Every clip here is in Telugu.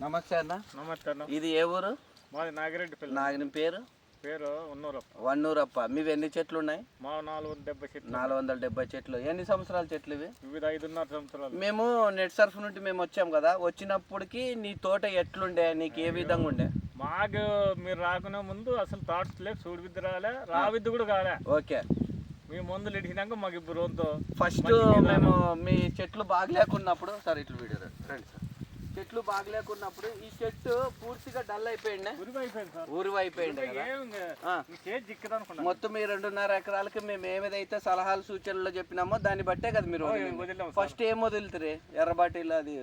నమస్తే అన్న. నమస్తే అన్న. ఇది ఏ ఊరు? మాది నాగిరెడ్డిపల్లి. నాగిన పేరు వన్నూరప్ప. వన్నూరప్ప. మీవి ఎన్ని చెట్లు ఉన్నాయి? మా 470 చెట్లు. 470 చెట్లు. ఎన్ని సంవత్సరాల చెట్లు ఇవి? ఇవి 5.5 సంవత్సరాలు. మేము నెట్ సర్ఫ్ నుండి మేము వచ్చాం కదా, వచ్చినప్పటికి నీ తోట ఎట్లుండే, నీకు ఏ విధంగా ఉండే? మాకు మీరు రాకునే ముందు అసలు థాట్స్ లేదు, చూడు విద్య రాలే, రావిద్య కూడా కాలే. ఓకే. మీ మందులు ఇడిచినాక మాకు ఇప్పుడు రోజుతో ఫస్ట్ మేము మీ చెట్లు బాగలేకున్నప్పుడు సార్ ఇట్లు వీడియో రండి సార్. చెట్లు బాగలేకున్నప్పుడు ఈ చెట్టు పూర్తిగా డల్ అయిపోయింది, ఊరివి అయిపోయింది కదా. మొత్తం మీ 2.5 ఎకరాలకి మేము ఏమైతే సలహాలు సూచనలు చెప్పినామో దాన్ని బట్టే కదా మీరు ఫస్ట్ ఏం వదులుతారు? ఎర్రబాటిల్ అది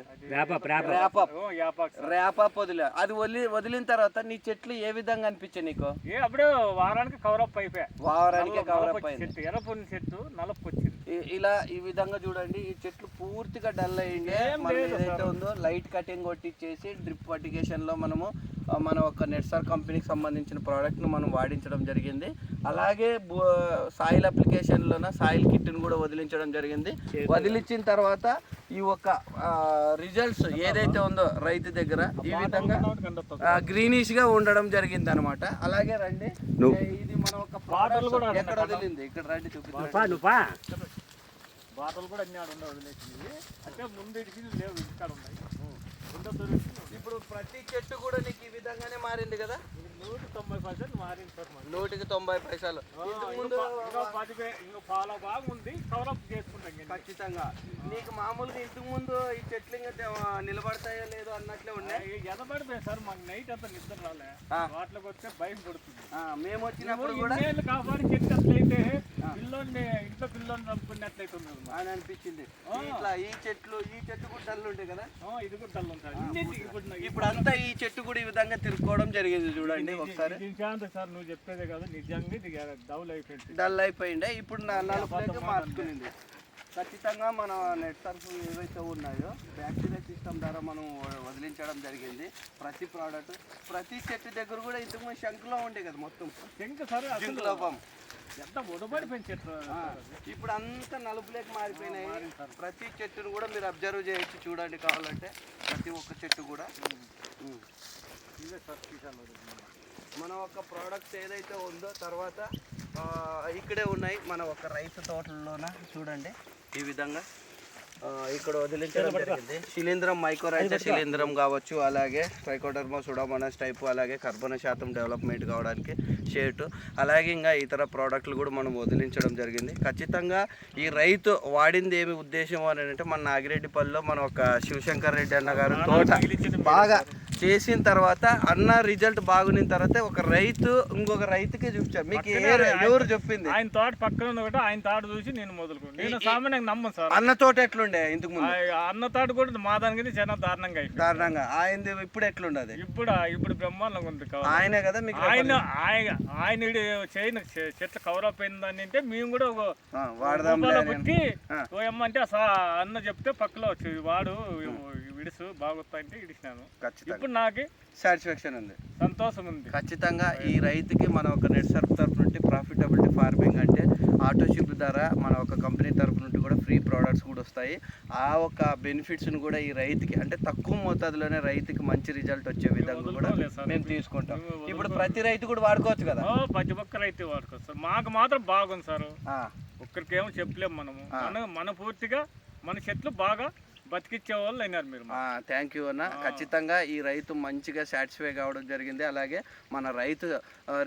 ర్యాపప్ వదిలే. అది వదిలిన తర్వాత నీ చెట్లు ఏ విధంగా అనిపించాయి నీకు? అప్పుడే వారానికి కవరప్ అయిపోయా. వారానికి కవరప్ అయింది. ఎర్రపొన్ని చెట్టు నలుపు వచ్చింది. ఇలా ఈ విధంగా చూడండి, ఈ చెట్లు పూర్తిగా డల్ అయ్యింది. మనం ఏదైతే ఉందో లైట్ కటింగ్ కొట్టించేసి డ్రిప్ ఫర్టిగేషన్ లో మనము మన ఒక నెట్సార్ కంపెనీకి సంబంధించిన ప్రోడక్ట్ను మనం వాడించడం జరిగింది. అలాగే సాయిల్ అప్లికేషన్లోన సాయిల్ కిట్ను కూడా వదిలించడం జరిగింది. వదిలించిన తర్వాత ఈ ఒక రిజల్ట్స్ ఏదైతే ఉందో రైతు దగ్గర ఈ విధంగా గ్రీనిష్ గా ఉండడం జరిగింది అనమాట. అలాగే రండి, ఇది మన ఒక ప్రోడక్ట్ ఎక్కడ వదిలింది, ఇక్కడ రండి చూపిస్తాను. బాటలు కూడా అన్ని ఆడ వదిలేసింది. అంటే ముందు ఇడిచింది లేవు, ఇక్కడ ఉన్నాయి. ఇప్పుడు ప్రతి చెట్టు కూడా నీకు ఈ విధంగానే మారింది కదా? 190% మారింది సార్. 100కి 90 పైసలు. చాలా బాగుంది, కవరప్ చేసుకుంటాం ఖచ్చితంగా. నీకు మామూలుగా ఇంతకు ముందు ఈ చెట్లు ఇంకా నిలబడతాయో లేదో అన్నట్లే ఉన్నాయి. ఎదబడిపోయాయి సార్, మాకు నైట్ అంతా నిద్ర రాలే, వాటిలోకి వస్తే భయం పడుతుంది. మేము వచ్చినప్పుడు కూడా కాపాడి చెట్టు అట్లయితే పిల్లోని ఇంట్లో పిల్లోని చంపుకున్నట్లయితే అని అనిపించింది. ఇట్లా ఈ చెట్టు కూడా డల్ ఉంటాయి కదా, ఇది కూడా డల్ ఉంటాయి. ఇప్పుడు అంతా ఈ చెట్టు కూడా ఈ విధంగా తిరుక్కోవడం జరిగింది చూడండి ఒకసారి. సార్ నువ్వు చెప్పేదే కదా, నిజంగా ఇది డల్ అయిపోయిండే. ఇప్పుడు నలుపులోకి మార్చుకునింది. ఖచ్చితంగా మన నెట్ సర్ఫ్ ఏవైతే ఉన్నాయో బ్యాక్టీరియా సిస్టమ్ ద్వారా మనం వదిలించడం జరిగింది. ప్రతి ప్రోడక్ట్ ప్రతి చెట్టు దగ్గర కూడా ఇంతకుముందు శంకులో ఉండే కదా, మొత్తం శంకులోపం ఎంత ఉడబడిపోయిన చెట్లు ఇప్పుడు అంతా నలుపులేక మారిపోయినాయి. ప్రతి చెట్టును కూడా మీరు అబ్జర్వ్ చేయొచ్చు, చూడండి కావాలంటే ప్రతి ఒక్క చెట్టు కూడా. మన ఒక ప్రోడక్ట్స్ ఏదైతే ఉందో తర్వాత ఇక్కడే ఉన్నాయి మన ఒక రైతు తోటల్లోన చూడండి ఈ విధంగా ఇక్కడ వదిలించడం జరిగింది. శిలీంధ్రం మైకోరైజా శిలీంధ్రం కావచ్చు, అలాగే ట్రైకోడర్మా సుడోమోనాస్ టైపు, అలాగే కర్బన శాతం డెవలప్మెంట్ కావడానికి షేటు, అలాగే ఇంకా ఇతర ప్రోడక్ట్లు కూడా మనం వదిలించడం జరిగింది. ఖచ్చితంగా ఈ రైతు వాడింది ఏమి ఉద్దేశం అని అంటే, మన నాగిరెడ్డిపల్లిలో మన ఒక శివశంకర్ రెడ్డి అన్న గారు తోట బాగా చేసిన తర్వాత అన్న రిజల్ట్ బాగున్న తర్వాత ఒక రైతు ఇంకొక రైతుకి చూపించారు. మీకు ఎవరు చెప్పింది? ఆయన తోట పక్కన ఆయన తోట చూసి నేను మొదలుకున్నాను. నేను సామాన్యంగా నమ్మను సార్. అన్న తోట ఎట్లుండే ఇంతకు ముందు? అన్న తోట కూడా మా దానికి చాలా దారుణంగా ఆయన ఇప్పుడు ఎట్లుండదు? ఇప్పుడు బ్రహ్మాండంగా ఉంది. ఆయనే కదా మీకు ఆయన చేయని చెట్లు కవర్ అప్ అయిందని అంటే మేము కూడా వాడదాం పెట్టి ఏమంటే అన్న చెప్తే పక్కలో వచ్చి వాడు విడుసు బాగొస్తాయంటే ఇడిచినాను. ఇప్పుడు నాకు సాటిస్ఫాక్షన్ ఉంది, సంతోషం ఉంది. ఖచ్చితంగా ఈ రైతుకి మన ఒక నెట్ సర్ఫ్ తరఫు నుండి ప్రాఫిటబిలిటీ ఫార్మింగ్ అంటే ఆటోషిప్ ద్వారా మన ఒక కంపెనీ తరఫు నుండి కూడా ఫ్రీ ప్రోడక్ట్స్ కూడా వస్తాయి. ఆ ఒక బెనిఫిట్స్ని కూడా ఈ రైతుకి అంటే తక్కువ మోతాదులోనే రైతుకి మంచి రిజల్ట్ వచ్చే విధంగా కూడా మేము తీసుకుంటాం. ఇప్పుడు ప్రతి రైతు కూడా వాడుకోవచ్చు కదా? ప్రతి ఒక్క రైతు వాడుకోవచ్చు సార్. మాకు మాత్రం బాగుంది సార్. ఒక్కరికేమో చెప్పలేము మనము. మన పూర్తిగా మన చెట్లు బాగా బతికిచ్చే వాళ్ళు అయినారు మీరు. థ్యాంక్ యూ అన్న. ఖచ్చితంగా ఈ రైతు మంచిగా సాటిస్ఫై కావడం జరిగింది. అలాగే మన రైతు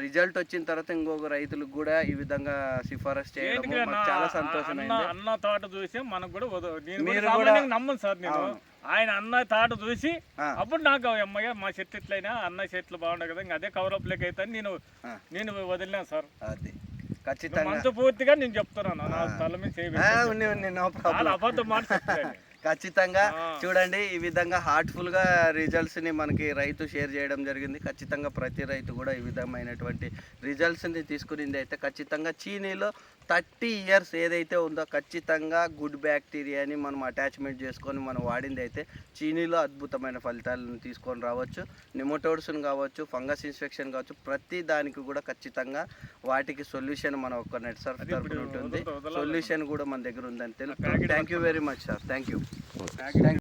రిజల్ట్ వచ్చిన తర్వాత ఇంకొక రైతులకు కూడా ఈ విధంగా సిఫారసు చేయడం చాలా సంతోషం. అన్న తోట చూసి మనకు కూడా నమ్మను సార్ నేను. ఆయన అన్న తాట చూసి అప్పుడు నాకు అమ్మయ్య మా చెట్లు ఇట్లయినా అన్న చెట్లు బాగుండే కదా, ఇంకా అదే కవరప్ లెక్క అయితే నేను వదిలినాను సార్. అది ఖచ్చితంగా మనస్ఫూర్తిగా నేను చెప్తున్నాను. నా తల మీద అబద్ధం మాట. ఖచ్చితంగా చూడండి ఈ విధంగా హార్ట్ఫుల్ గా రిజల్ట్స్ ని మనకి రైతు షేర్ చేయడం జరిగింది. ఖచ్చితంగా ప్రతి రైతు కూడా ఈ విధమైనటువంటి రిజల్ట్స్ ని తీసుకునింది అయితే ఖచ్చితంగా చీనీలో 30 ఇయర్స్ ఏదైతే ఉందో ఖచ్చితంగా గుడ్ బ్యాక్టీరియాని మనం అటాచ్మెంట్ చేసుకొని మనం వాడింది అయితే చీనీలో అద్భుతమైన ఫలితాలను తీసుకొని రావచ్చు. నిమోటోడ్స్ని కావచ్చు, ఫంగస్ ఇన్ఫెక్షన్ కావచ్చు, ప్రతి దానికి కూడా ఖచ్చితంగా వాటికి సొల్యూషన్ మన ఒక నెట్ సర్ఫ్ తరపున ఉంటుంది. సొల్యూషన్ కూడా మన దగ్గర ఉందని తెలుసు. Thank you very much sir. Thank you.